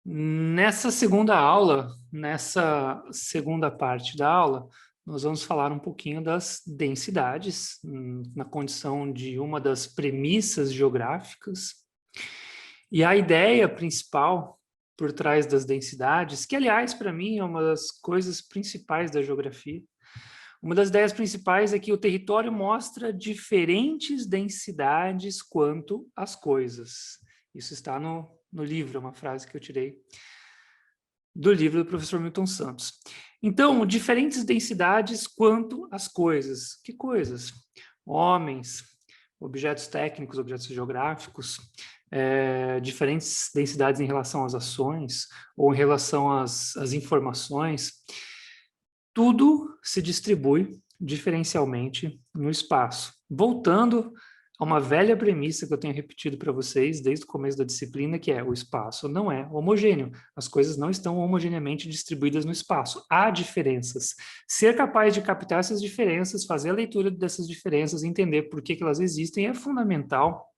Nessa segunda aula, nessa segunda parte da aula, nós vamos falar um pouquinho das densidades, na condição de uma das premissas geográficas. E a ideia principal por trás das densidades, que, aliás, para mim é uma das coisas principais da geografia, uma das ideias principais é que o território mostra diferentes densidades quanto às coisas. Isso está no livro, é uma frase que eu tirei do livro do professor Milton Santos. Então, diferentes densidades quanto às coisas. Que coisas? Homens, objetos técnicos, objetos geográficos, diferentes densidades em relação às ações ou em relação às informações. Tudo se distribui diferencialmente no espaço. Voltando a uma velha premissa que eu tenho repetido para vocês desde o começo da disciplina, que é: o espaço não é homogêneo. As coisas não estão homogeneamente distribuídas no espaço. Há diferenças. Ser capaz de captar essas diferenças, fazer a leitura dessas diferenças, entender por que elas existem, é fundamental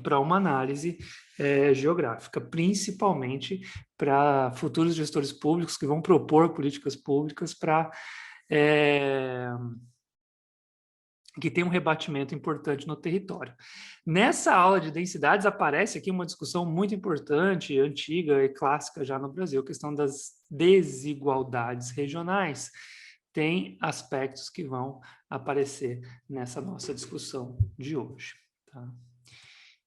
para uma análise geográfica, principalmente para futuros gestores públicos que vão propor políticas públicas para que tem um rebatimento importante no território. Nessa aula de densidades aparece aqui uma discussão muito importante, antiga e clássica já no Brasil, a questão das desigualdades regionais. Tem aspectos que vão aparecer nessa nossa discussão de hoje. Tá?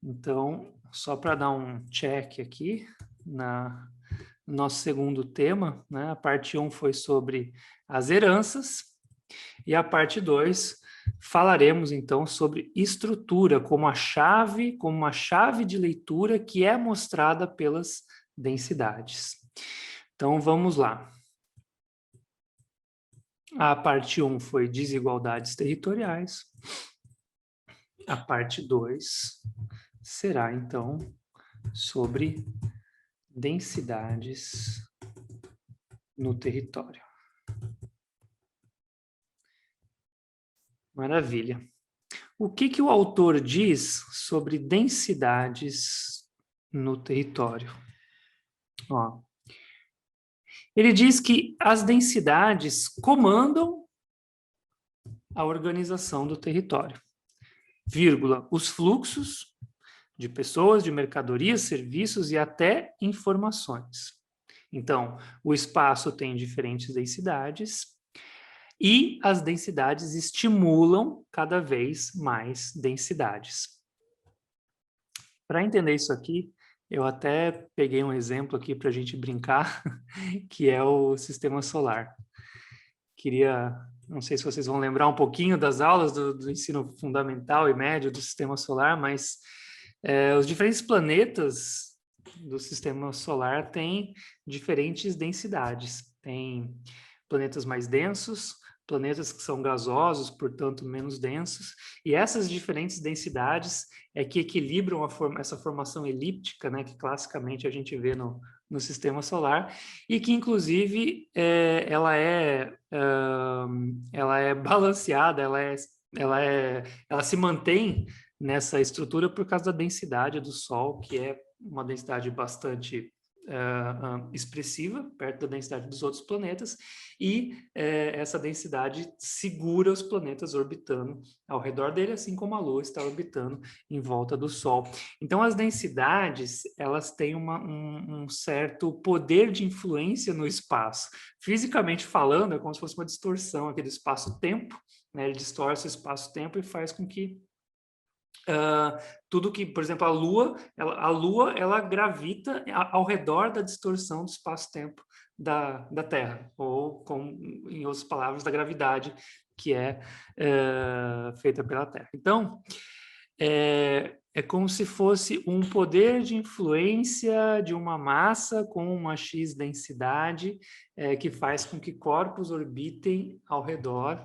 Então, só para dar um check aqui no nosso segundo tema, né? A parte 1 foi sobre as heranças e a parte 2 falaremos então sobre estrutura como uma chave de leitura que é mostrada pelas densidades. Então, vamos lá. A parte 1 foi desigualdades territoriais. A parte 2 será, então, sobre densidades no território. Maravilha. O que o autor diz sobre densidades no território? Ó, ele diz que as densidades comandam a organização do território, vírgula, os fluxos de pessoas, de mercadorias, serviços e até informações. Então, o espaço tem diferentes densidades e as densidades estimulam cada vez mais densidades. Para entender isso aqui, eu até peguei um exemplo aqui para a gente brincar, que é o sistema solar. Não sei se vocês vão lembrar um pouquinho das aulas do ensino fundamental e médio do sistema solar, mas os diferentes planetas do sistema solar têm diferentes densidades. Tem planetas mais densos, planetas que são gasosos, portanto menos densos, e essas diferentes densidades é que equilibram essa formação elíptica, né, que classicamente a gente vê no sistema solar, e que inclusive ela é balanceada, ela se mantém nessa estrutura por causa da densidade do Sol, que é uma densidade bastante expressiva, perto da densidade dos outros planetas, e essa densidade segura os planetas orbitando ao redor dele, assim como a Lua está orbitando em volta do Sol. Então, as densidades, elas têm um certo poder de influência no espaço. Fisicamente falando, é como se fosse uma distorção aqui do espaço-tempo, né? Ele distorce o espaço-tempo e faz com que tudo que, por exemplo, a Lua ela gravita ao redor da distorção do espaço-tempo da Terra, ou, em outras palavras, da gravidade que é feita pela Terra. Então, é como se fosse um poder de influência de uma massa com uma X densidade que faz com que corpos orbitem ao redor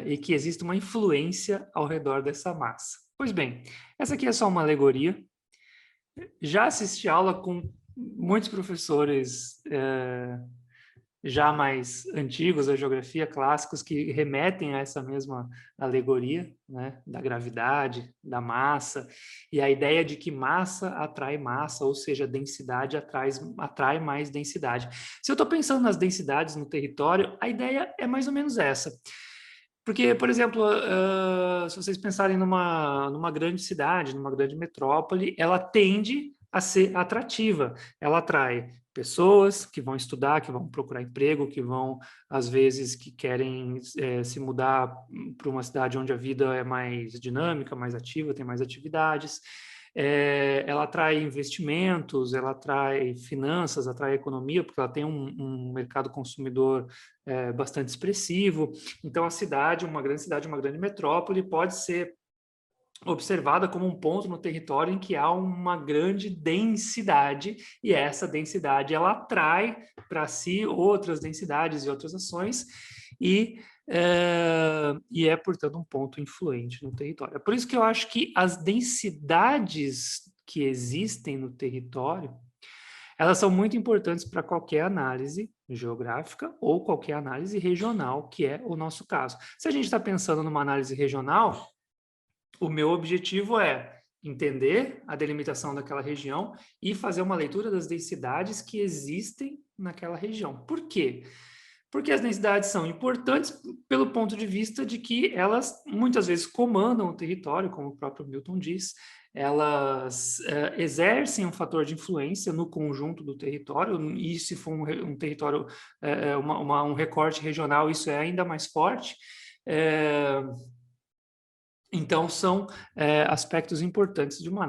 e que exista uma influência ao redor dessa massa. Pois bem, essa aqui é só uma alegoria. Já assisti aula com muitos professores já mais antigos da geografia, clássicos, que remetem a essa mesma alegoria, né, da gravidade, da massa, e a ideia de que massa atrai massa, ou seja, densidade atrai mais densidade. Se eu estou pensando nas densidades no território, a ideia é mais ou menos essa. Porque, por exemplo, se vocês pensarem numa grande cidade, numa grande metrópole, ela tende a ser atrativa. Ela atrai pessoas que vão estudar, que vão procurar emprego, que vão, às vezes, que querem se mudar para uma cidade onde a vida é mais dinâmica, mais ativa, tem mais atividades. Ela atrai investimentos, ela atrai finanças, atrai economia, porque ela tem um mercado consumidor bastante expressivo. Então, a cidade, uma grande metrópole, pode ser observada como um ponto no território em que há uma grande densidade, e essa densidade ela atrai para si outras densidades e outras ações, e é, portanto, um ponto influente no território. É por isso que eu acho que as densidades que existem no território, elas são muito importantes para qualquer análise geográfica ou qualquer análise regional, que é o nosso caso. Se a gente está pensando numa análise regional, o meu objetivo é entender a delimitação daquela região e fazer uma leitura das densidades que existem naquela região. Por quê? Porque as densidades são importantes pelo ponto de vista de que elas muitas vezes comandam o território, como o próprio Milton diz, elas exercem um fator de influência no conjunto do território, e se for um território, um recorte regional, isso é ainda mais forte. Então, são aspectos importantes de uma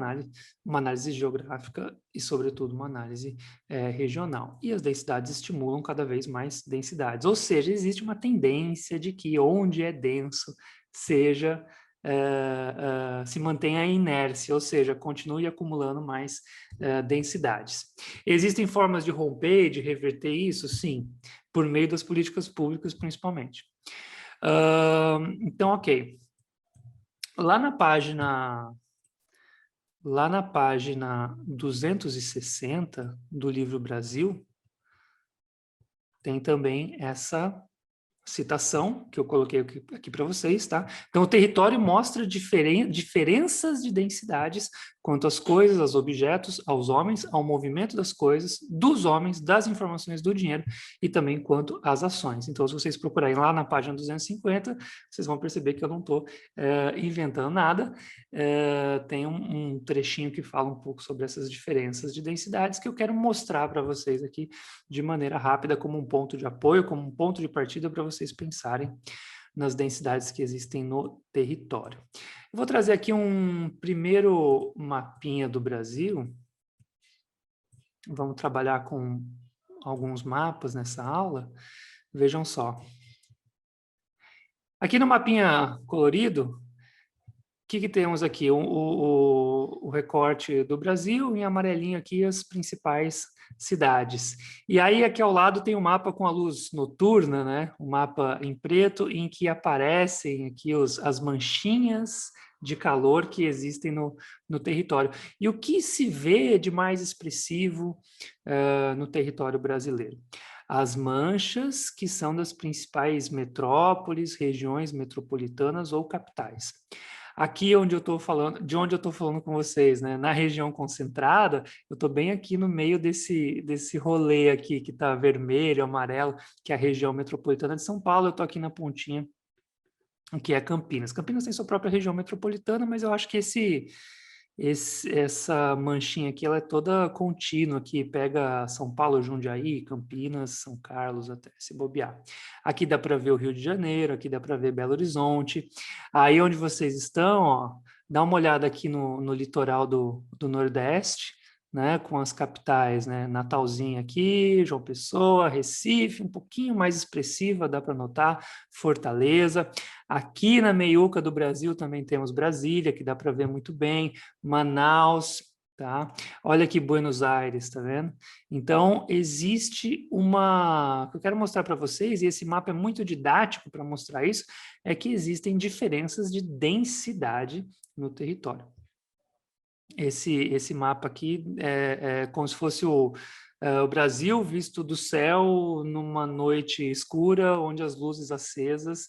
análise geográfica e, sobretudo, uma análise regional. E as densidades estimulam cada vez mais densidades. Ou seja, existe uma tendência de que onde é denso se mantenha a inércia, ou seja, continue acumulando mais densidades. Existem formas de romper, de reverter isso? Sim, por meio das políticas públicas, principalmente. Então, ok. Lá na página 260 do livro Brasil, tem também essa citação que eu coloquei aqui para vocês, tá? Então, o território mostra diferenças de densidades quanto às coisas, aos objetos, aos homens, ao movimento das coisas, dos homens, das informações do dinheiro e também quanto às ações. Então, se vocês procurarem lá na página 250, vocês vão perceber que eu não estou inventando nada. Tem um trechinho que fala um pouco sobre essas diferenças de densidades que eu quero mostrar para vocês aqui de maneira rápida como um ponto de apoio, como um ponto de partida para vocês pensarem nas densidades que existem no território. Eu vou trazer aqui um primeiro mapinha do Brasil. Vamos trabalhar com alguns mapas nessa aula. Vejam só. Aqui no mapinha colorido, o que temos aqui? O recorte do Brasil, em amarelinho aqui as principais cidades. E aí aqui ao lado tem um mapa com a luz noturna, né? Um mapa em preto em que aparecem aqui as manchinhas de calor que existem no território. E o que se vê de mais expressivo no território brasileiro? As manchas que são das principais metrópoles, regiões metropolitanas ou capitais. Aqui onde eu estou falando, de onde eu estou falando com vocês, né? Na região concentrada, eu estou bem aqui no meio desse rolê aqui, que está vermelho, amarelo, que é a região metropolitana de São Paulo. Eu estou aqui na pontinha, que é Campinas. Campinas tem sua própria região metropolitana, mas eu acho que essa manchinha aqui, ela é toda contínua, que pega São Paulo, Jundiaí, Campinas, São Carlos, até se bobear. Aqui dá para ver o Rio de Janeiro, aqui dá para ver Belo Horizonte. Aí onde vocês estão, ó, dá uma olhada aqui no litoral do Nordeste, né, com as capitais, né, Natalzinho aqui, João Pessoa, Recife, um pouquinho mais expressiva, dá para notar, Fortaleza. Aqui na meiuca do Brasil também temos Brasília, que dá para ver muito bem, Manaus, tá? Olha aqui Buenos Aires, tá vendo? Então, existe o que eu quero mostrar para vocês, e esse mapa é muito didático para mostrar isso, é que existem diferenças de densidade no território. Esse mapa aqui é como se fosse O Brasil visto do céu numa noite escura, onde as luzes acesas,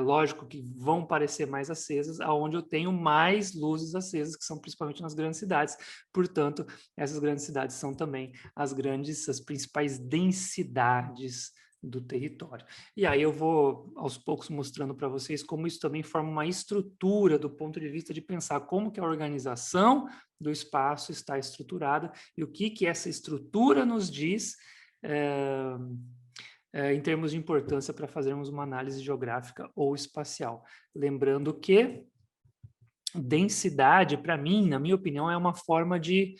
lógico que vão parecer mais acesas, aonde eu tenho mais luzes acesas, que são principalmente nas grandes cidades. Portanto, essas grandes cidades são também as principais densidades do território. E aí eu vou, aos poucos, mostrando para vocês como isso também forma uma estrutura do ponto de vista de pensar como que a organização do espaço está estruturada e o que essa estrutura nos diz em termos de importância para fazermos uma análise geográfica ou espacial. Lembrando que densidade, para mim, na minha opinião, é uma forma de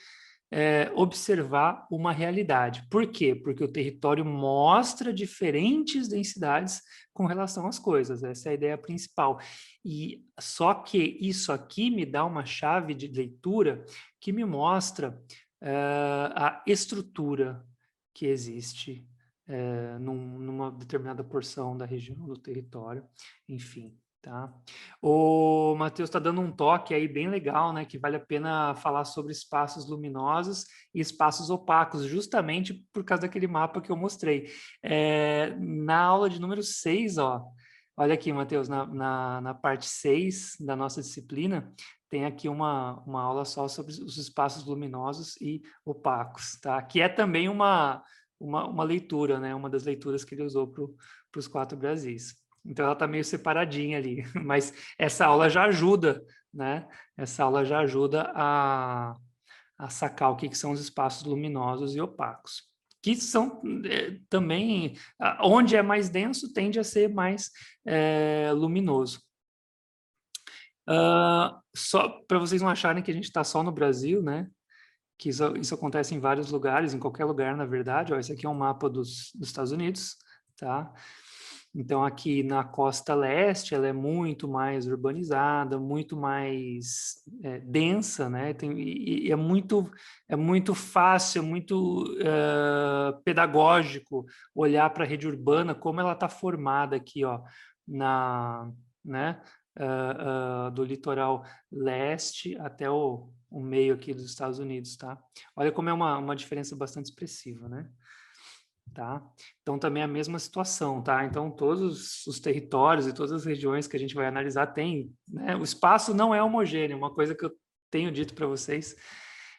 observar uma realidade. Por quê? Porque o território mostra diferentes densidades com relação às coisas. Essa é a ideia principal. E só que isso aqui me dá uma chave de leitura que me mostra a estrutura que existe numa determinada porção da região do território, enfim. Tá? O Matheus está dando um toque aí bem legal, né? Que vale a pena falar sobre espaços luminosos e espaços opacos, justamente por causa daquele mapa que eu mostrei. Na aula de número 6, ó, olha aqui, Matheus, na parte 6 da nossa disciplina, tem aqui uma aula só sobre os espaços luminosos e opacos, tá? Que é também uma leitura, né? Uma das leituras que ele usou para os 4 Brasis. Então, ela está meio separadinha ali, mas essa aula já ajuda, né? Essa aula já ajuda a sacar o que são os espaços luminosos e opacos, que são também, onde é mais denso, tende a ser mais luminoso. Só para vocês não acharem que a gente está só no Brasil, né? Que isso acontece em vários lugares, em qualquer lugar, na verdade. Ó, esse aqui é um mapa dos Estados Unidos, tá? Então, aqui na costa leste, ela é muito mais urbanizada, muito mais densa, né? E é muito fácil, muito pedagógico olhar para a rede urbana, como ela está formada aqui, ó, né? Do litoral leste até o meio aqui dos Estados Unidos, tá? Olha como é uma diferença bastante expressiva, né? Tá? Então, também é a mesma situação, tá? Então, todos os territórios e todas as regiões que a gente vai analisar tem, né? O espaço não é homogêneo, uma coisa que eu tenho dito para vocês,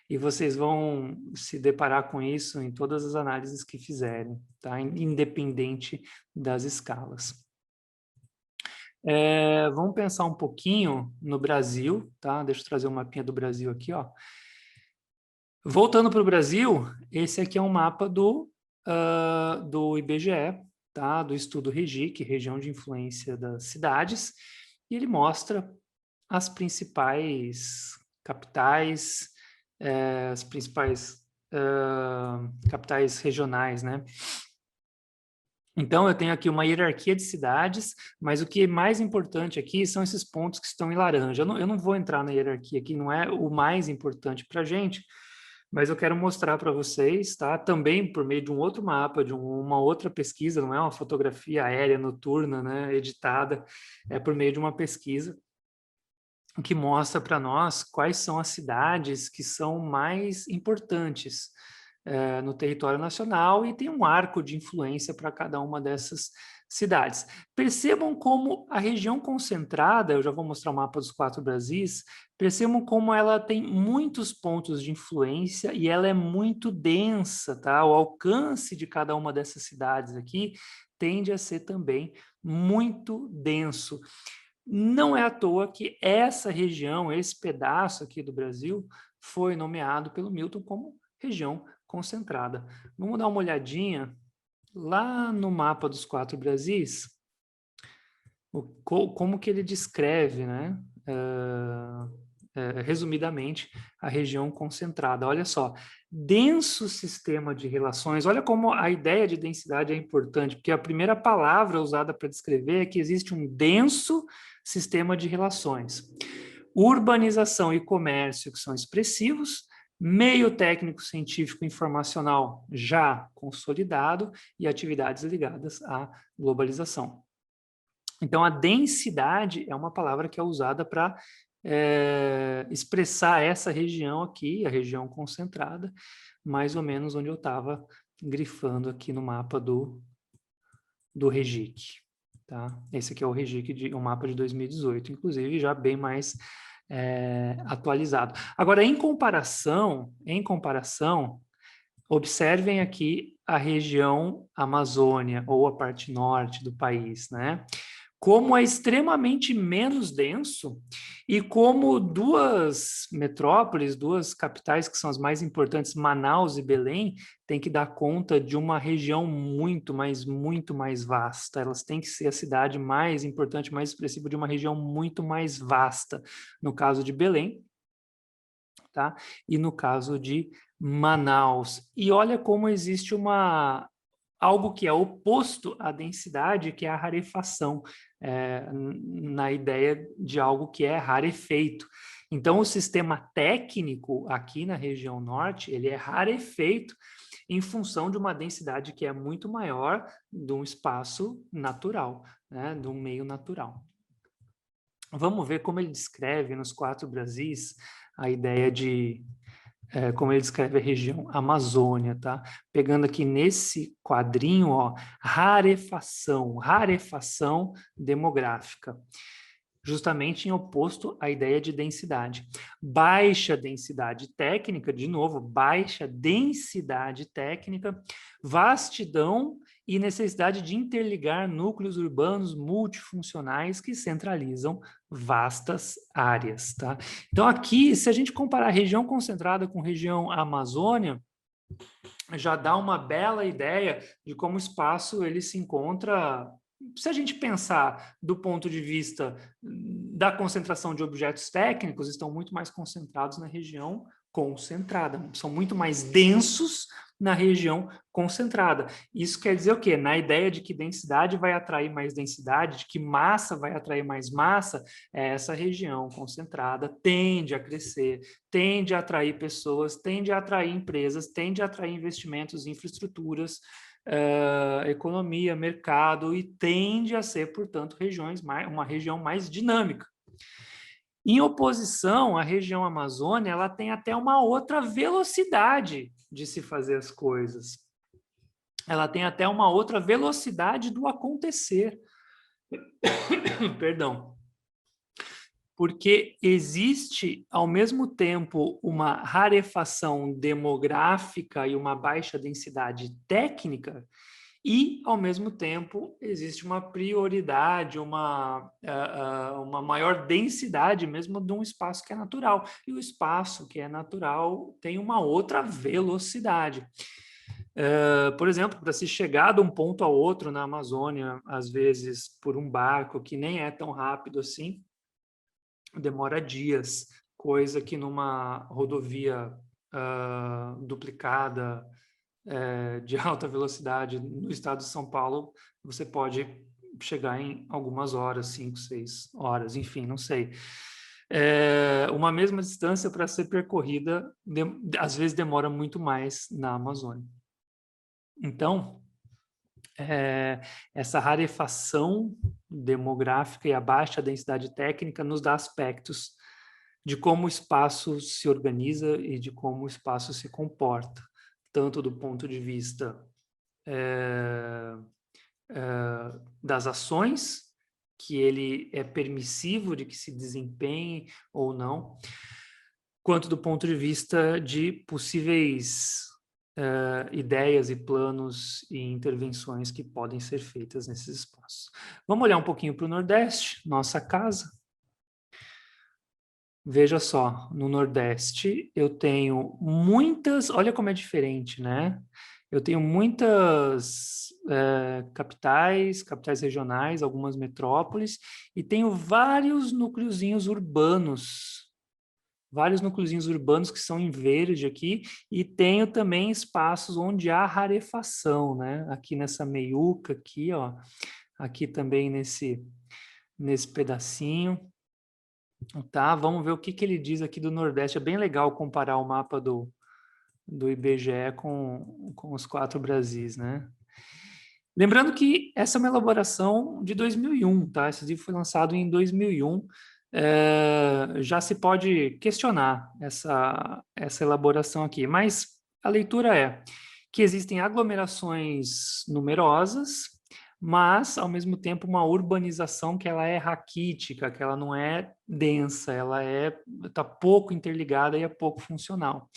e vocês vão se deparar com isso em todas as análises que fizerem, tá? Independente das escalas. Vamos pensar um pouquinho no Brasil, tá? Deixa eu trazer um mapinha do Brasil aqui, ó. Voltando para o Brasil, esse aqui é um mapa do IBGE, tá? Do estudo REGIC, Região de Influência das Cidades, e ele mostra as principais capitais, as principais capitais regionais, né? Então, eu tenho aqui uma hierarquia de cidades, mas o que é mais importante aqui são esses pontos que estão em laranja. Eu não vou entrar na hierarquia aqui, não é o mais importante para a gente, mas eu quero mostrar para vocês, tá? Também por meio de um outro mapa, de uma outra pesquisa, não é uma fotografia aérea noturna, né, editada, é por meio de uma pesquisa que mostra para nós quais são as cidades que são mais importantes no território nacional e tem um arco de influência para cada uma dessas cidades. Percebam como a região concentrada, eu já vou mostrar o mapa dos 4 Brasis, percebam como ela tem muitos pontos de influência e ela é muito densa, tá? O alcance de cada uma dessas cidades aqui tende a ser também muito denso. Não é à toa que essa região, esse pedaço aqui do Brasil, foi nomeado pelo Milton como região concentrada. Vamos dar uma olhadinha lá no mapa dos 4 Brasis, como que ele descreve, né? Resumidamente, a região concentrada. Olha só, denso sistema de relações. Olha como a ideia de densidade é importante, porque a primeira palavra usada para descrever é que existe um denso sistema de relações. Urbanização e comércio, que são expressivos, meio técnico, científico, informacional já consolidado e atividades ligadas à globalização. Então, a densidade é uma palavra que é usada para expressar essa região aqui, a região concentrada, mais ou menos onde eu estava grifando aqui no mapa do REGIC. Tá? Esse aqui é o REGIC, o mapa de 2018, inclusive já bem mais atualizado. Agora, em comparação, observem aqui a região Amazônia, ou a parte norte do país, né? Como é extremamente menos denso e como duas metrópoles, duas capitais que são as mais importantes, Manaus e Belém, têm que dar conta de uma região muito mais vasta. Elas têm que ser a cidade mais importante, mais expressiva de uma região muito mais vasta. No caso de Belém, tá? E no caso de Manaus. E olha como existe algo que é oposto à densidade, que é a rarefação, na ideia de algo que é rarefeito. Então, o sistema técnico aqui na região norte, ele é rarefeito em função de uma densidade que é muito maior de um espaço natural, né, de um meio natural. Vamos ver como ele descreve nos 4 Brasis a ideia de como ele descreve a região Amazônia, tá? Pegando aqui nesse quadrinho, ó, rarefação demográfica, justamente em oposto à ideia de densidade. Baixa densidade técnica, de novo, baixa densidade técnica, vastidão e necessidade de interligar núcleos urbanos multifuncionais que centralizam vastas áreas, tá? Então aqui, se a gente comparar a região concentrada com a região Amazônia, já dá uma bela ideia de como o espaço ele se encontra. Se a gente pensar do ponto de vista da concentração de objetos técnicos, estão muito mais concentrados na região concentrada, são muito mais densos na região concentrada. Isso quer dizer o quê? Na ideia de que densidade vai atrair mais densidade, de que massa vai atrair mais massa, essa região concentrada tende a crescer, tende a atrair pessoas, tende a atrair empresas, tende a atrair investimentos em infraestruturas, economia, mercado, e tende a ser, portanto, uma região mais dinâmica. Em oposição, a região Amazônia, ela tem até uma outra velocidade de se fazer as coisas. Ela tem até uma outra velocidade do acontecer. Perdão. Porque existe, ao mesmo tempo, uma rarefação demográfica e uma baixa densidade técnica, e, ao mesmo tempo, existe uma prioridade, uma maior densidade mesmo de um espaço que é natural. E o espaço que é natural tem uma outra velocidade. Por exemplo, para se chegar de um ponto ao outro na Amazônia, às vezes por um barco que nem é tão rápido assim, demora dias, coisa que numa rodovia duplicada, de alta velocidade no estado de São Paulo, você pode chegar em algumas horas, 5, 6 horas, enfim, não sei. Uma mesma distância para ser percorrida, às vezes demora muito mais na Amazônia. Então, essa rarefação demográfica e a baixa densidade técnica nos dá aspectos de como o espaço se organiza e de como o espaço se comporta, tanto do ponto de vista das ações, que ele é permissivo de que se desempenhe ou não, quanto do ponto de vista de possíveis ideias e planos e intervenções que podem ser feitas nesses espaços. Vamos olhar um pouquinho para o Nordeste, nossa casa. Veja só, no Nordeste eu tenho muitas, olha como é diferente, né? Eu tenho muitas capitais regionais, algumas metrópoles, e tenho vários núcleozinhos urbanos que são em verde aqui, e tenho também espaços onde há rarefação, né? Aqui nessa meiuca aqui, ó, aqui também nesse pedacinho. Tá, vamos ver o que ele diz aqui do Nordeste. É bem legal comparar o mapa do IBGE com os 4 Brasis, né? Lembrando que essa é uma elaboração de 2001, tá? Esse livro foi lançado em 2001. Já se pode questionar essa elaboração aqui, mas A leitura é que existem aglomerações numerosas, mas, ao mesmo tempo, uma urbanização que ela é raquítica, que ela não é densa, ela está pouco interligada e é pouco funcional.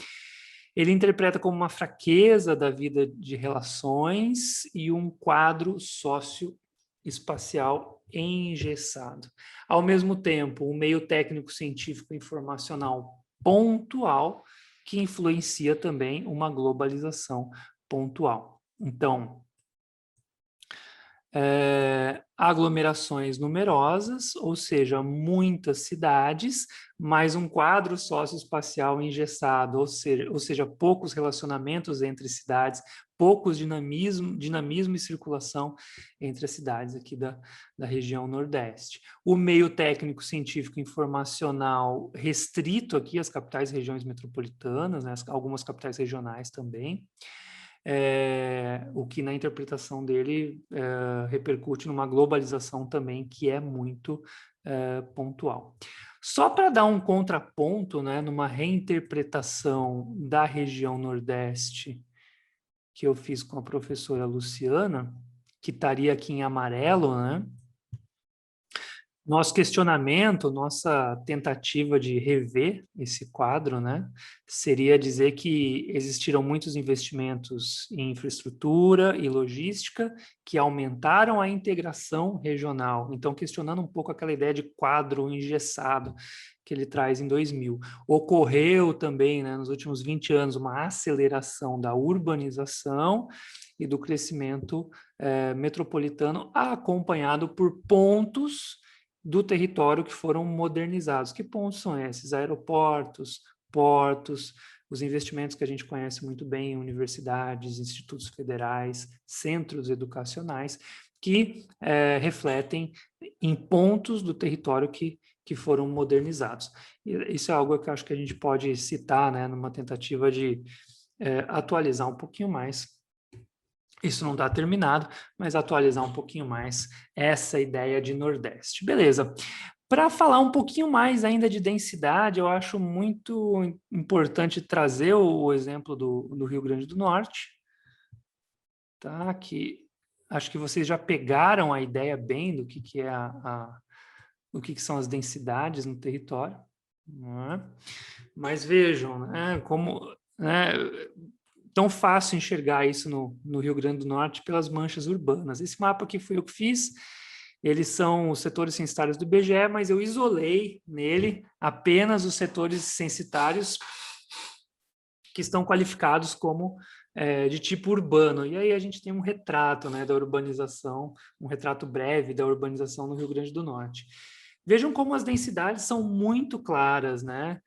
Ele interpreta como uma fraqueza da vida de relações e um quadro socioespacial engessado. Ao mesmo tempo, um meio técnico científico informacional pontual que influencia também uma globalização pontual. Então, aglomerações numerosas, ou seja, muitas cidades, mais um quadro socioespacial engessado, ou seja, poucos relacionamentos entre cidades, poucos dinamismo e circulação entre as cidades aqui da região Nordeste. O meio técnico, científico, informacional restrito aqui às capitais e regiões metropolitanas, né, algumas capitais regionais também, o que na interpretação dele repercute numa globalização também que é muito pontual. Só para dar um contraponto, né, numa reinterpretação da região Nordeste que eu fiz com a professora Luciana, que estaria aqui em amarelo, né? Nosso questionamento, nossa tentativa de rever esse quadro, né, seria dizer que existiram muitos investimentos em infraestrutura e logística que aumentaram a integração regional. Então, questionando um pouco aquela ideia de quadro engessado que ele traz em 2000. Ocorreu também, né, nos últimos 20 anos, uma aceleração da urbanização e do crescimento metropolitano, acompanhado por pontos do território que foram modernizados. Que pontos são esses? Aeroportos, portos, os investimentos que a gente conhece muito bem em universidades, institutos federais, centros educacionais, que refletem em pontos do território que foram modernizados. E isso é algo que eu acho que a gente pode citar, né, numa tentativa de atualizar um pouquinho mais. Isso não está terminado, mas atualizar um pouquinho mais essa ideia de Nordeste. Beleza. Para falar um pouquinho mais ainda de densidade, eu acho muito importante trazer o exemplo do Rio Grande do Norte, tá? Que acho que vocês já pegaram a ideia bem do que é o que são as densidades no território, né? Mas vejam, né, como tão fácil enxergar isso no Rio Grande do Norte pelas manchas urbanas. Esse mapa aqui foi eu que fiz, eles são os setores censitários do IBGE, mas eu isolei nele apenas os setores censitários que estão qualificados como de tipo urbano. E aí a gente tem um retrato, né, da urbanização, um retrato breve da urbanização no Rio Grande do Norte. Vejam como as densidades são muito claras, né?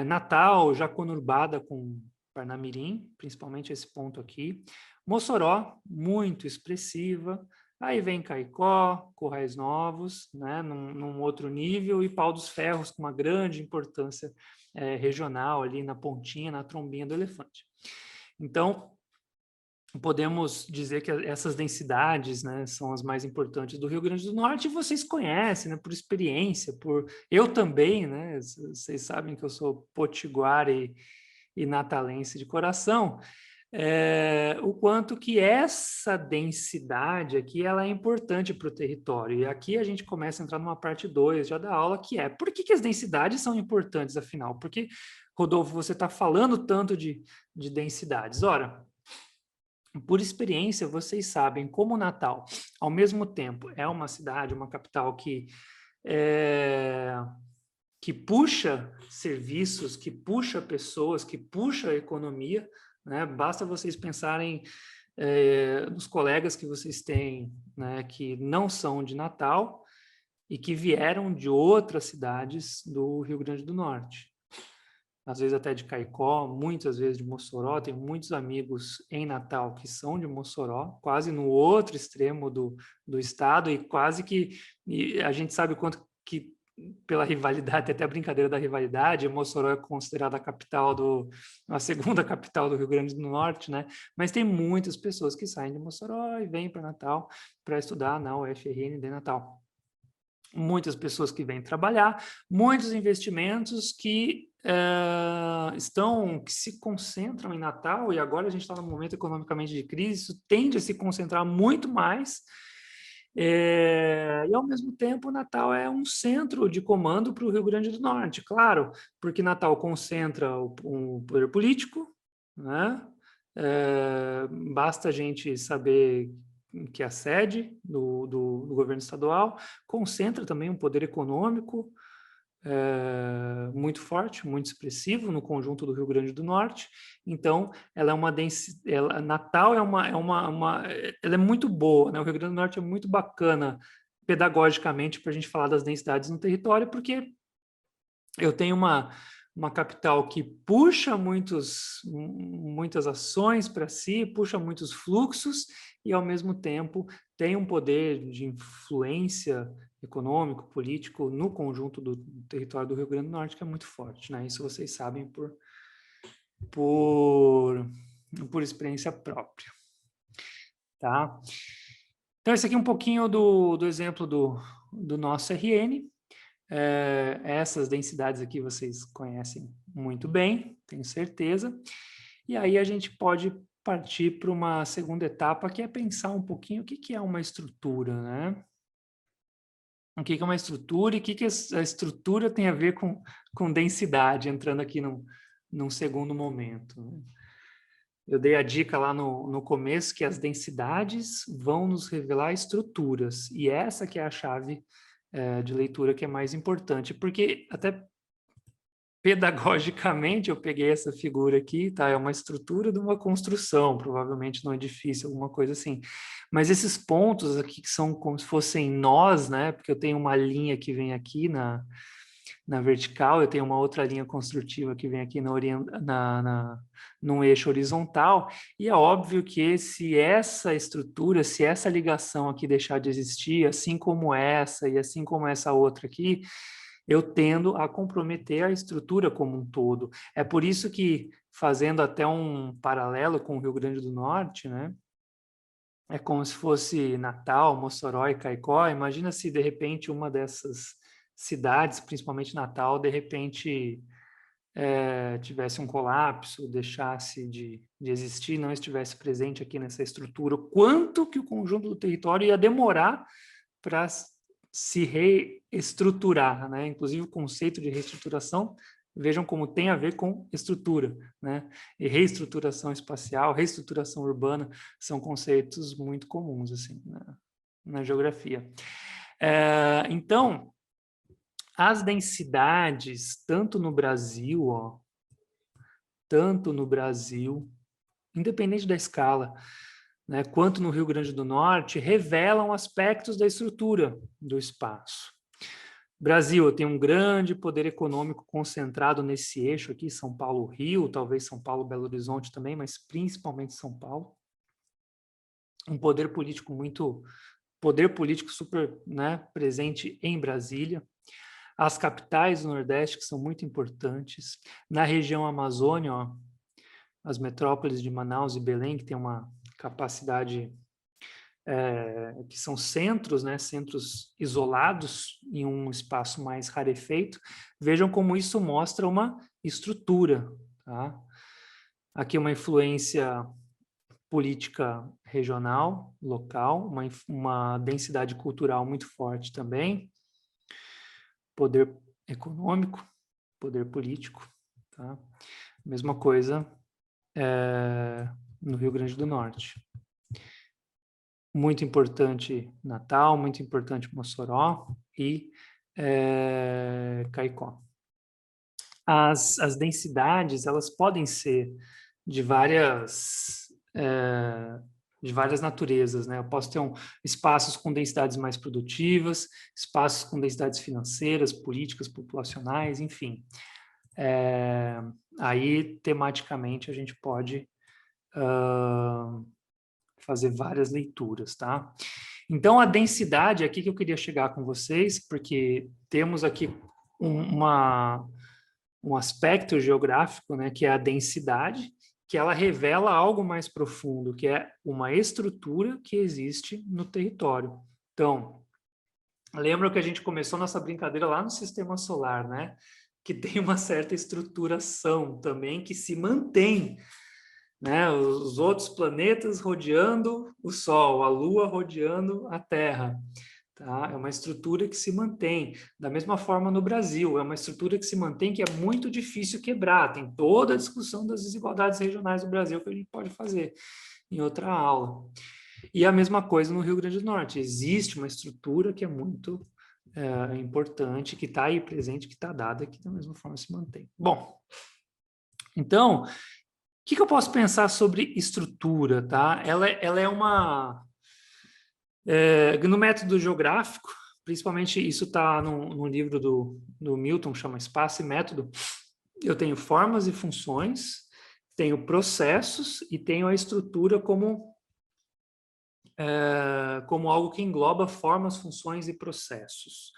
Natal já conurbada com Parnamirim, principalmente esse ponto aqui. Mossoró, muito expressiva. Aí vem Caicó, Currais Novos, né, num outro nível, e Pau dos Ferros, com uma grande importância regional ali na pontinha, na trombinha do elefante. Então, podemos dizer que essas densidades, né, são as mais importantes do Rio Grande do Norte, e vocês conhecem, né, por experiência, eu também, né, vocês sabem que eu sou potiguar e natalense de coração, o quanto que essa densidade aqui ela é importante para o território. E aqui a gente começa a entrar numa parte 2 já da aula, que é por que as densidades são importantes, afinal? Porque, Rodolfo, você está falando tanto de densidades. Ora, por experiência, vocês sabem como Natal, ao mesmo tempo, é uma cidade, uma capital que puxa serviços, que puxa pessoas, que puxa a economia, né? Basta vocês pensarem nos colegas que vocês têm, né, que não são de Natal e que vieram de outras cidades do Rio Grande do Norte. Às vezes até de Caicó, muitas vezes de Mossoró. Tenho muitos amigos em Natal que são de Mossoró, quase no outro extremo do estado, e quase que a gente sabe quanto que, pela rivalidade, até a brincadeira da rivalidade, Mossoró é considerada a segunda capital do Rio Grande do Norte, né? Mas tem muitas pessoas que saem de Mossoró e vêm para Natal para estudar na UFRN de Natal. Muitas pessoas que vêm trabalhar, muitos investimentos que que se concentram em Natal, e agora a gente está num momento economicamente de crise, isso tende a se concentrar muito mais, e ao mesmo tempo Natal é um centro de comando para o Rio Grande do Norte, claro, porque Natal concentra o poder político, né? Basta a gente saber que a sede do governo estadual concentra também um poder econômico, muito forte, muito expressivo no conjunto do Rio Grande do Norte. Então, ela é uma Natal ela é muito boa, né? O Rio Grande do Norte é muito bacana pedagogicamente para a gente falar das densidades no território, porque eu tenho uma capital que puxa muitas ações para si, puxa muitos fluxos e, ao mesmo tempo, tem um poder de influência econômico, político no conjunto do território do Rio Grande do Norte que é muito forte, né? Isso vocês sabem por, por experiência própria, tá? Então, esse aqui é um pouquinho do exemplo do nosso RN. Essas densidades aqui vocês conhecem muito bem, tenho certeza. E aí a gente pode partir para uma segunda etapa, que é pensar um pouquinho o que é uma estrutura, né? O que é uma estrutura e o que a estrutura tem a ver com densidade, entrando aqui num segundo momento, né? Eu dei a dica lá no começo que as densidades vão nos revelar estruturas, e essa que é a chave de leitura que é mais importante, porque até pedagogicamente eu peguei essa figura aqui, tá? É uma estrutura de uma construção, provavelmente num edifício, alguma coisa assim. Mas esses pontos aqui que são como se fossem nós, né? Porque eu tenho uma linha que vem aqui na vertical, eu tenho uma outra linha construtiva que vem aqui num eixo horizontal, e é óbvio que se essa estrutura, se essa ligação aqui deixar de existir, assim como essa e assim como essa outra aqui, eu tendo a comprometer a estrutura como um todo. É por isso que, fazendo até um paralelo com o Rio Grande do Norte, né? É como se fosse Natal, Mossoró e Caicó. Imagina se, de repente, uma dessas cidades, principalmente Natal, de repente tivesse um colapso, deixasse de existir, não estivesse presente aqui nessa estrutura. Quanto que o conjunto do território ia demorar para se reestruturar, né? Inclusive o conceito de reestruturação, vejam como tem a ver com estrutura, né? E reestruturação espacial, reestruturação urbana, são conceitos muito comuns, assim, na geografia. Então, as densidades, tanto no Brasil, independente da escala, né, quanto no Rio Grande do Norte, revelam aspectos da estrutura do espaço. Brasil tem um grande poder econômico concentrado nesse eixo aqui, São Paulo-Rio, talvez São Paulo-Belo Horizonte também, mas principalmente São Paulo. Um poder político super, né, presente em Brasília. As capitais do Nordeste, que são muito importantes. Na região Amazônia, as metrópoles de Manaus e Belém, que tem uma capacidade, que são centros, né, centros isolados em um espaço mais rarefeito. Vejam como isso mostra uma estrutura. Tá? Aqui uma influência política regional, local, uma densidade cultural muito forte também, poder econômico, poder político. Tá? Mesma coisa no Rio Grande do Norte. Muito importante Natal, muito importante Mossoró e Caicó. As densidades, elas podem ser de várias naturezas, né? Eu posso ter espaços com densidades mais produtivas, espaços com densidades financeiras, políticas, populacionais, enfim. Aí, tematicamente, a gente pode fazer várias leituras, tá? Então, a densidade, aqui que eu queria chegar com vocês, porque temos aqui um aspecto geográfico, né, que é a densidade, que ela revela algo mais profundo, que é uma estrutura que existe no território. Então, lembra que a gente começou nossa brincadeira lá no sistema solar, né? que tem uma certa estruturação também, que se mantém, né? Os outros planetas rodeando o Sol, a Lua rodeando a Terra. Tá? É uma estrutura que se mantém. Da mesma forma no Brasil, é uma estrutura que se mantém, que é muito difícil quebrar. Tem toda a discussão das desigualdades regionais do Brasil que a gente pode fazer em outra aula. E a mesma coisa no Rio Grande do Norte. Existe uma estrutura que é muito importante, que está aí presente, que está dada, que da mesma forma se mantém. Bom, então, o que eu posso pensar sobre estrutura? Tá? Ela é uma... no método geográfico, principalmente isso está no livro do Milton, que chama Espaço e Método, eu tenho formas e funções, tenho processos e tenho a estrutura como algo que engloba formas, funções e processos.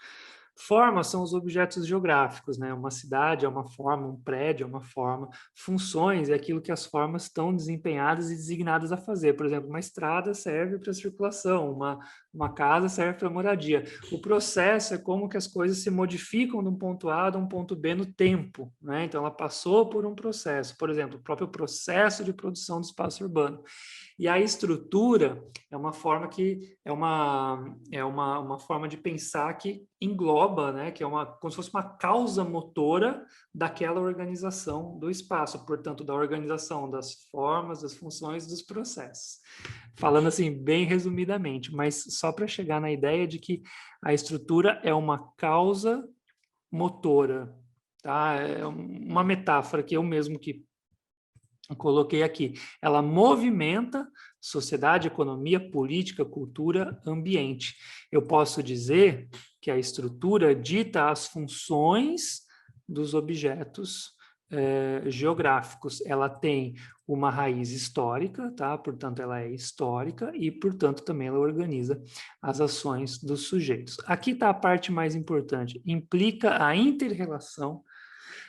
Formas são os objetos geográficos, né? Uma cidade é uma forma, um prédio é uma forma. Funções é aquilo que as formas estão desempenhadas e designadas a fazer. Por exemplo, uma estrada serve para circulação, uma casa serve para moradia. O processo é como que as coisas se modificam de um ponto A a um ponto B no tempo, né? Então, ela passou por um processo. Por exemplo, o próprio processo de produção do espaço urbano. E a estrutura é uma forma que uma forma de pensar que engloba, né, que é como se fosse uma causa motora daquela organização do espaço, portanto, da organização das formas, das funções, dos processos. Falando assim, bem resumidamente, mas só para chegar na ideia de que a estrutura é uma causa motora, tá? É uma metáfora que eu mesmo que coloquei aqui. Ela movimenta sociedade, economia, política, cultura, ambiente. Eu posso dizer que a estrutura dita as funções dos objetos geográficos. Ela tem uma raiz histórica, tá? Portanto, ela é histórica e, portanto, também ela organiza as ações dos sujeitos. Aqui está a parte mais importante. Implica a inter-relação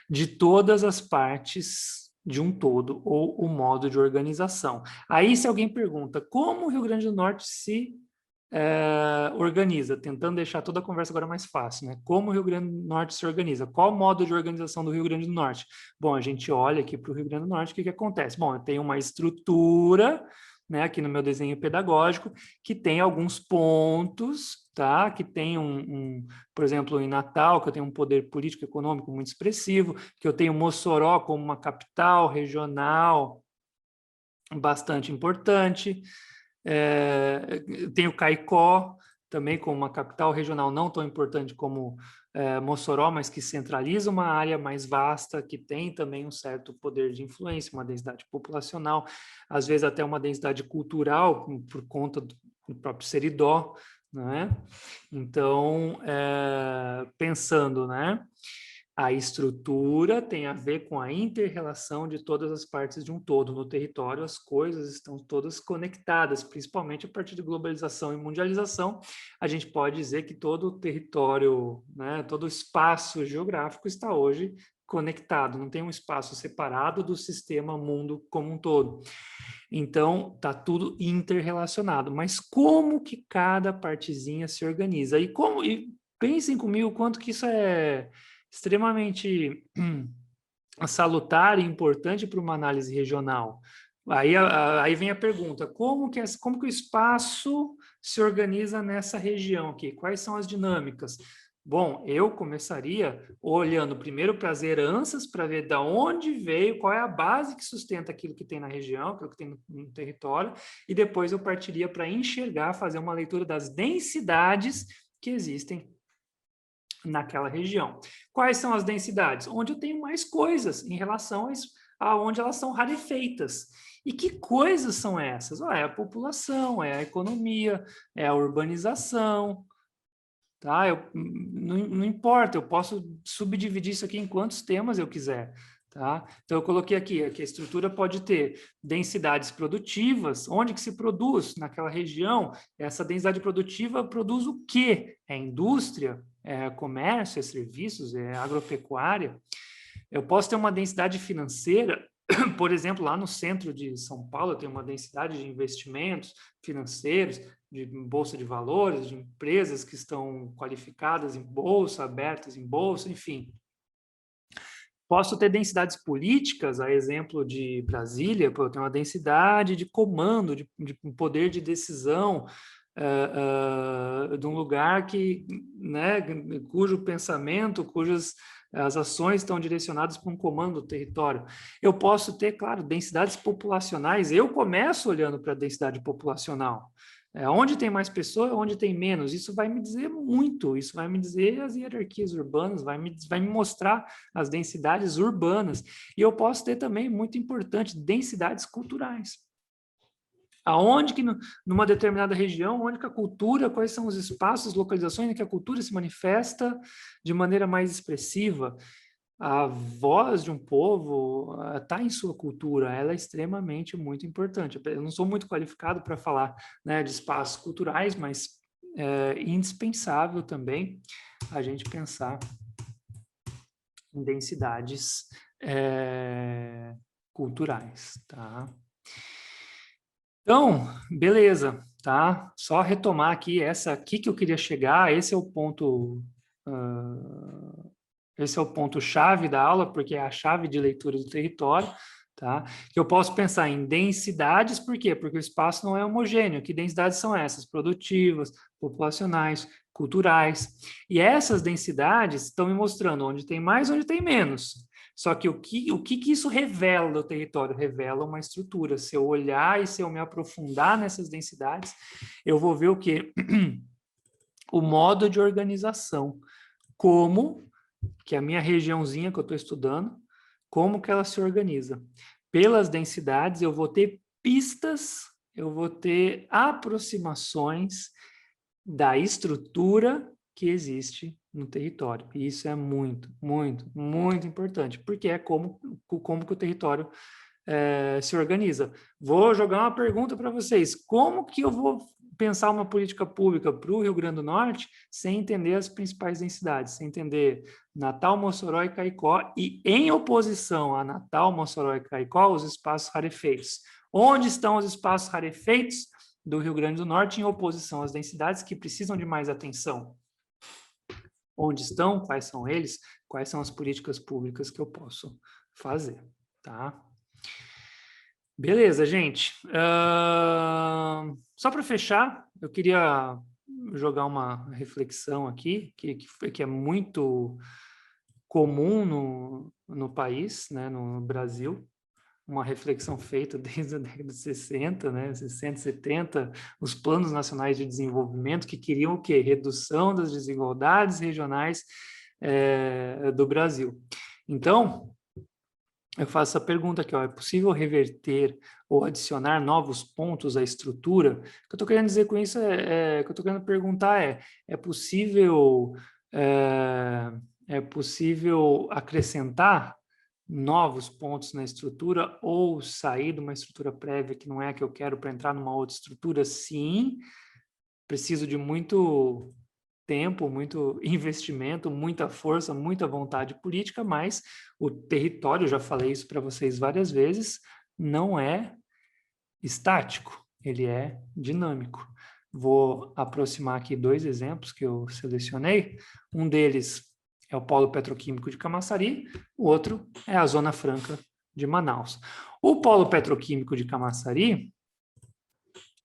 de todas as partes de um todo, ou o modo de organização. Aí, se alguém pergunta como o Rio Grande do Norte se organiza, tentando deixar toda a conversa agora mais fácil, né? Como o Rio Grande do Norte se organiza? Qual o modo de organização do Rio Grande do Norte? Bom, a gente olha aqui para o Rio Grande do Norte, o que acontece? Bom, eu tenho uma estrutura, né, aqui no meu desenho pedagógico, que tem alguns pontos, tá? Que tem por exemplo, em Natal, que eu tenho um poder político e econômico muito expressivo, que eu tenho Mossoró como uma capital regional bastante importante, tenho Caicó também como uma capital regional não tão importante como Mossoró, mas que centraliza uma área mais vasta, que tem também um certo poder de influência, uma densidade populacional, às vezes até uma densidade cultural, por conta do próprio Seridó, né? Então, pensando, né? A estrutura tem a ver com a inter-relação de todas as partes de um todo. No território, as coisas estão todas conectadas, principalmente a partir de globalização e mundialização. A gente pode dizer que todo o território, né, todo o espaço geográfico está hoje conectado, não tem um espaço separado do sistema mundo como um todo. Então, está tudo interrelacionado. Mas como que cada partezinha se organiza? E pensem comigo quanto que isso é extremamente salutar e importante para uma análise regional. Aí vem a pergunta, como que o espaço se organiza nessa região aqui? Quais são as dinâmicas? Bom, eu começaria olhando primeiro para as heranças, para ver de onde veio, qual é a base que sustenta aquilo que tem na região, aquilo que tem no território, e depois eu partiria para enxergar, fazer uma leitura das densidades que existem naquela região. Quais são as densidades? Onde eu tenho mais coisas em relação a onde elas são rarefeitas. E que coisas são essas? É a população, é a economia, é a urbanização, tá? Não importa, eu posso subdividir isso aqui em quantos temas eu quiser. Tá? Então, eu coloquei aqui que a estrutura pode ter densidades produtivas, onde que se produz naquela região, essa densidade produtiva produz o quê? É indústria, é comércio, é serviços, é agropecuária. Eu posso ter uma densidade financeira, por exemplo, lá no centro de São Paulo, eu tenho uma densidade de investimentos financeiros, de bolsa de valores, de empresas que estão qualificadas em bolsa, abertas em bolsa, enfim. Posso ter densidades políticas, a exemplo de Brasília, eu tenho uma densidade de comando, de poder de decisão, de um lugar que, né, cujo pensamento, cujas as ações estão direcionadas para um comando do território. Eu posso ter, claro, densidades populacionais. Eu começo olhando para a densidade populacional. Onde tem mais pessoas, onde tem menos. Isso vai me dizer muito. Isso vai me dizer as hierarquias urbanas, vai me mostrar as densidades urbanas. E eu posso ter também, muito importante, densidades culturais. Aonde que, numa determinada região, onde que a cultura, quais são os espaços, localizações em que a cultura se manifesta de maneira mais expressiva. A voz de um povo está em sua cultura, ela é extremamente muito importante. Eu não sou muito qualificado para falar, né, de espaços culturais, mas é indispensável também a gente pensar em densidades culturais, tá? Então, beleza, tá? Só retomar aqui, essa aqui que eu queria chegar, esse é o ponto... esse é o ponto-chave da aula, porque é a chave de leitura do território, tá? Que eu posso pensar em densidades, por quê? Porque o espaço não é homogêneo. Que densidades são essas? Produtivas, populacionais, culturais. E essas densidades estão me mostrando onde tem mais, onde tem menos. Só que o que isso revela do território? Revela uma estrutura. Se eu olhar e se eu me aprofundar nessas densidades, eu vou ver o quê? O modo de organização. Como que a minha regiãozinha que eu estou estudando, como que ela se organiza. Pelas densidades, eu vou ter pistas, eu vou ter aproximações da estrutura que existe no território. E isso é muito, muito, muito importante, porque é como que o território se organiza. Vou jogar uma pergunta para vocês. Como que eu vou pensar uma política pública para o Rio Grande do Norte sem entender as principais densidades, sem entender Natal, Mossoró e Caicó, e em oposição a Natal, Mossoró e Caicó, os espaços rarefeitos. Onde estão os espaços rarefeitos do Rio Grande do Norte em oposição às densidades que precisam de mais atenção? Onde estão? Quais são eles? Quais são as políticas públicas que eu posso fazer? Tá? Beleza, gente. Só para fechar, eu queria jogar uma reflexão aqui, que é muito comum no país, né, no Brasil, uma reflexão feita desde a década de 60, né, 60, 70, os planos nacionais de desenvolvimento que queriam o quê? Redução das desigualdades regionais do Brasil. Então, eu faço essa pergunta aqui, ó, é possível reverter ou adicionar novos pontos à estrutura? O que eu estou querendo dizer com isso o que eu estou querendo perguntar é possível acrescentar novos pontos na estrutura ou sair de uma estrutura prévia que não é a que eu quero para entrar numa outra estrutura? Sim, preciso de muito tempo, muito investimento, muita força, muita vontade política, mas o território, já falei isso para vocês várias vezes, não é estático, ele é dinâmico. Vou aproximar aqui dois exemplos que eu selecionei. Um deles é o Polo Petroquímico de Camaçari, o outro é a Zona Franca de Manaus. O Polo Petroquímico de Camaçari,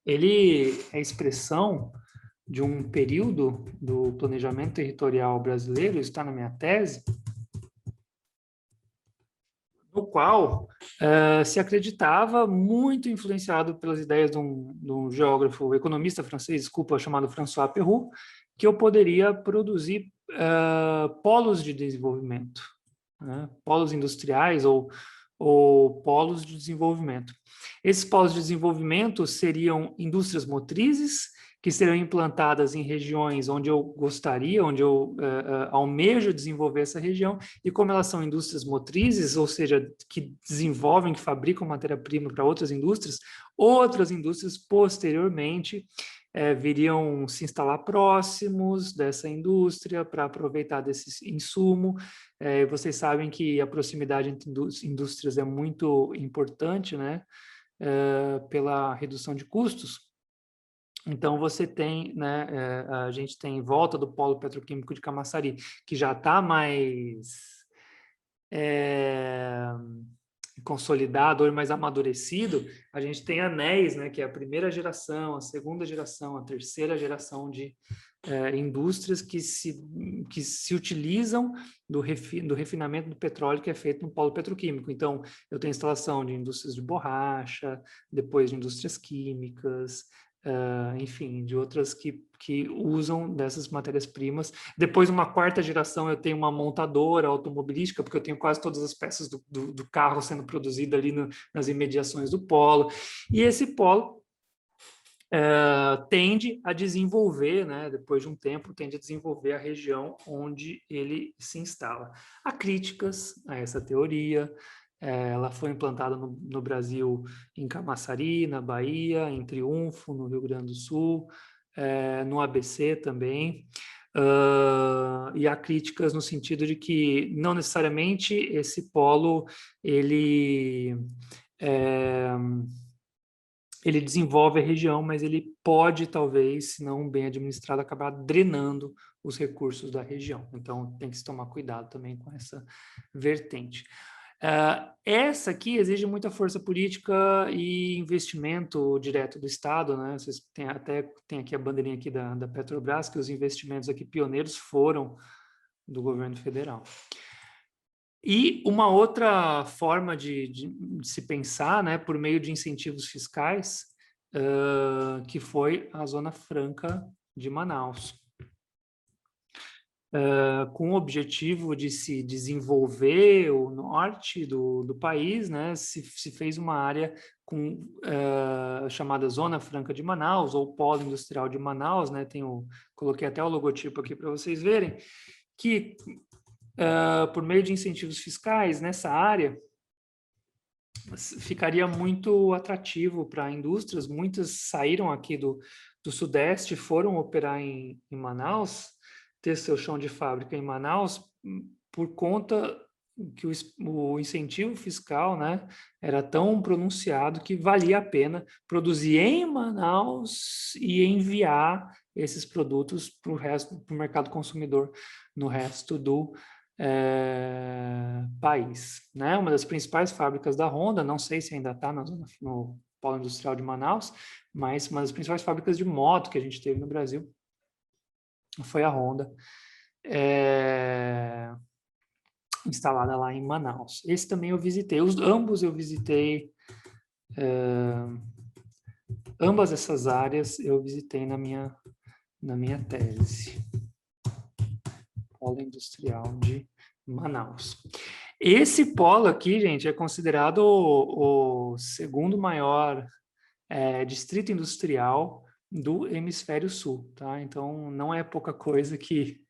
ele é expressão de um período do planejamento territorial brasileiro, isso está na minha tese, no qual se acreditava, muito influenciado pelas ideias de um geógrafo, economista francês, desculpa, chamado François Pérou, que eu poderia produzir polos de desenvolvimento, né? Polos industriais ou polos de desenvolvimento. Esses polos de desenvolvimento seriam indústrias motrizes, que serão implantadas em regiões onde eu gostaria, onde eu almejo desenvolver essa região, e como elas são indústrias motrizes, ou seja, que desenvolvem, que fabricam matéria-prima para outras indústrias posteriormente viriam se instalar próximos dessa indústria para aproveitar desse insumo. Vocês sabem que a proximidade entre indústrias é muito importante, né? Pela redução de custos. Então, você tem, né, a gente tem em volta do polo petroquímico de Camaçari, que já está mais consolidado ou mais amadurecido, a gente tem anéis, né, que é a primeira geração, a segunda geração, a terceira geração de indústrias que se utilizam do refinamento do petróleo que é feito no polo petroquímico. Então, eu tenho instalação de indústrias de borracha, depois de indústrias químicas, enfim, de outras que usam dessas matérias-primas. Depois, uma quarta geração, eu tenho uma montadora automobilística, porque eu tenho quase todas as peças do carro sendo produzida ali nas imediações do polo. E esse polo tende a desenvolver, né, depois de um tempo, tende a desenvolver a região onde ele se instala. Há críticas a essa teoria. Ela foi implantada no Brasil em Camaçari, na Bahia, em Triunfo, no Rio Grande do Sul, no ABC também. E há críticas no sentido de que não necessariamente esse polo ele desenvolve a região, mas ele pode, talvez, se não bem administrado, acabar drenando os recursos da região. Então, tem que se tomar cuidado também com essa vertente. Essa aqui exige muita força política e investimento direto do Estado, né? Vocês têm aqui a bandeirinha aqui da Petrobras, que os investimentos aqui pioneiros foram do governo federal. E uma outra forma de se pensar, né, por meio de incentivos fiscais, que foi a Zona Franca de Manaus. Com o objetivo de se desenvolver o norte do país, né, se fez uma área chamada Zona Franca de Manaus, ou Polo Industrial de Manaus, né, coloquei até o logotipo aqui para vocês verem, que por meio de incentivos fiscais nessa área, ficaria muito atrativo para indústrias. Muitas saíram aqui do Sudeste, foram operar em Manaus, ter seu chão de fábrica em Manaus, por conta que o incentivo fiscal, né, era tão pronunciado que valia a pena produzir em Manaus e enviar esses produtos para o mercado consumidor no resto do país, né? Uma das principais fábricas da Honda, não sei se ainda está no Polo Industrial de Manaus, mas uma das principais fábricas de moto que a gente teve no Brasil foi a Honda, instalada lá em Manaus. Esse também eu visitei, ambos eu visitei, ambas essas áreas eu visitei na minha tese. Polo Industrial de Manaus. Esse polo aqui, gente, é considerado o segundo maior distrito industrial do hemisfério sul, tá? Então, não é pouca coisa que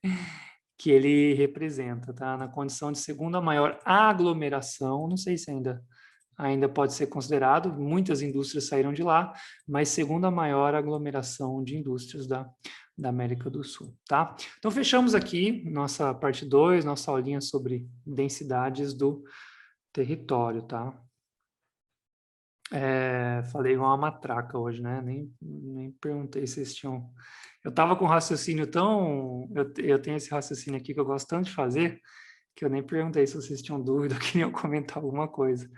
ele representa, tá? Na condição de segunda maior aglomeração, não sei se ainda pode ser considerado, muitas indústrias saíram de lá, mas segunda maior aglomeração de indústrias da América do Sul, tá? Então, fechamos aqui nossa parte 2, nossa aulinha sobre densidades do território, tá? Falei igual uma matraca hoje, né? Nem perguntei se vocês tinham... Eu estava com um raciocínio tão... Eu tenho esse raciocínio aqui que eu gosto tanto de fazer, que eu nem perguntei se vocês tinham dúvida ou queriam comentar alguma coisa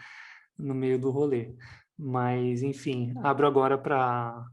no meio do rolê. Mas, enfim, abro agora para